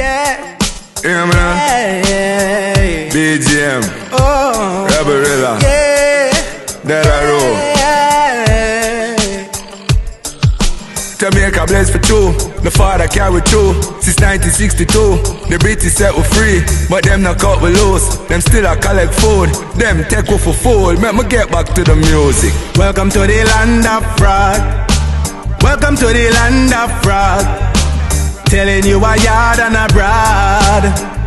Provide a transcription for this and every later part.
Yeah. Yeah, man. Hey. BGM. Oh. Rilla. Yeah. Delarue. Yeah. Jamaica blessed for two. The father carry through. Since 1962, the British set we free, but them not cut we loose. Them still a collect food. Them take we for fool. Make me get back to the music. Welcome to the land of fraud. Welcome to the land of fraud. Telling you a yard and abroad.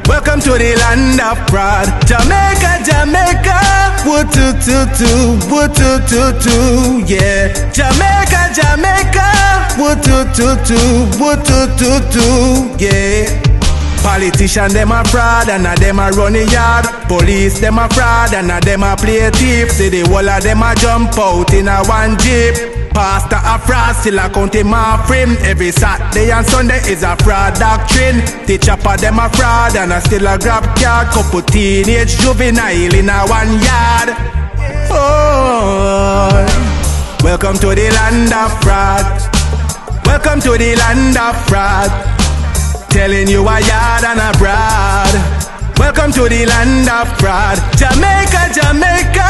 Welcome to the land of fraud. Jamaica, Jamaica, woo-too-too-too, woo-too-too-too, yeah. Jamaica, Jamaica, woo-too-too-too, woo-too-too-too, yeah. Politicians, them a fraud and a them a run the yard. Police, them a fraud and a them a play thief. See the whole of them a jump out in a one jeep. Pastor a fraud, still a count him off him. Every Saturday and Sunday is a fraud doctrine. The chopper them a fraud and a still a grab card. Couple teenage juvenile in a one yard. Oh, welcome to the land of fraud. Welcome to the land of fraud. Telling you a yard and abroad. Welcome to the land of fraud. Jamaica, Jamaica,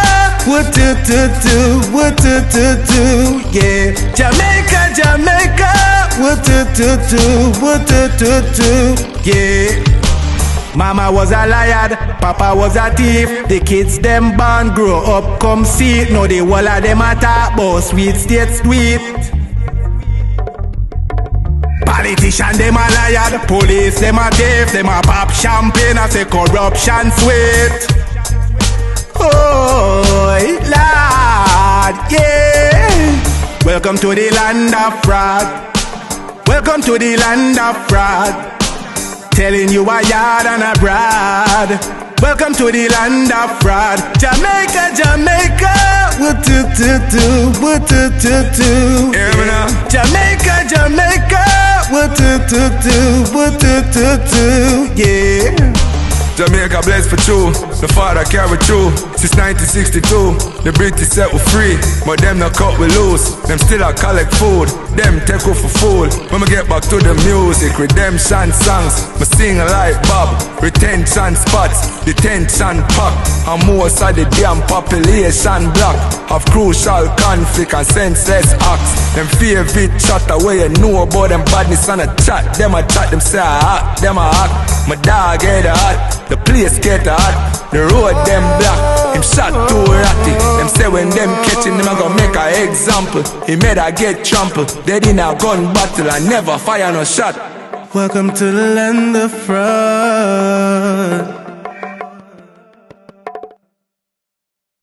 woo-too-too-too, woo-too-too-too, yeah. Jamaica, Jamaica, woo-too-too-too, woo-too-too-too, yeah. Mama was a liar, Papa was a thief. The kids them born, grow up, come see it. Now the whole of them a talk about sweet state sweet. Politician them a liar, the police them a thief. Them a pop champagne and say corruption sweet. Oh, Lord, yeah. Welcome to the land of fraud. Welcome to the land of fraud. Telling you a yard and abroad. Welcome to the land of fraud. Jamaica, Jamaica, woo-too-too-too, woo-too-too-too, yeah. Jamaica, Jamaica, woo-too-too-too, woo-too-too-too, yeah. Jamaica blessed for two. The father carry through. Since 1962, the British set we free, but them not cut we loose. Them still a collect food. Them take we for fool. When we get back to the music, redemption songs, me sing like Bob. Retention spots, detention pack, and most of the damn population block have crucial conflict and senseless acts. Them favorite chat away, you know about them badness and a chat. Them a chat, them say a act, them a act. My dog get hot. The place get hot, the road them black. Him shot too ratty. Them say when them catching him, I gonna make a example. He made a get trampled. Dead in a gun battle and never fire no shot. Welcome to the land of fraud.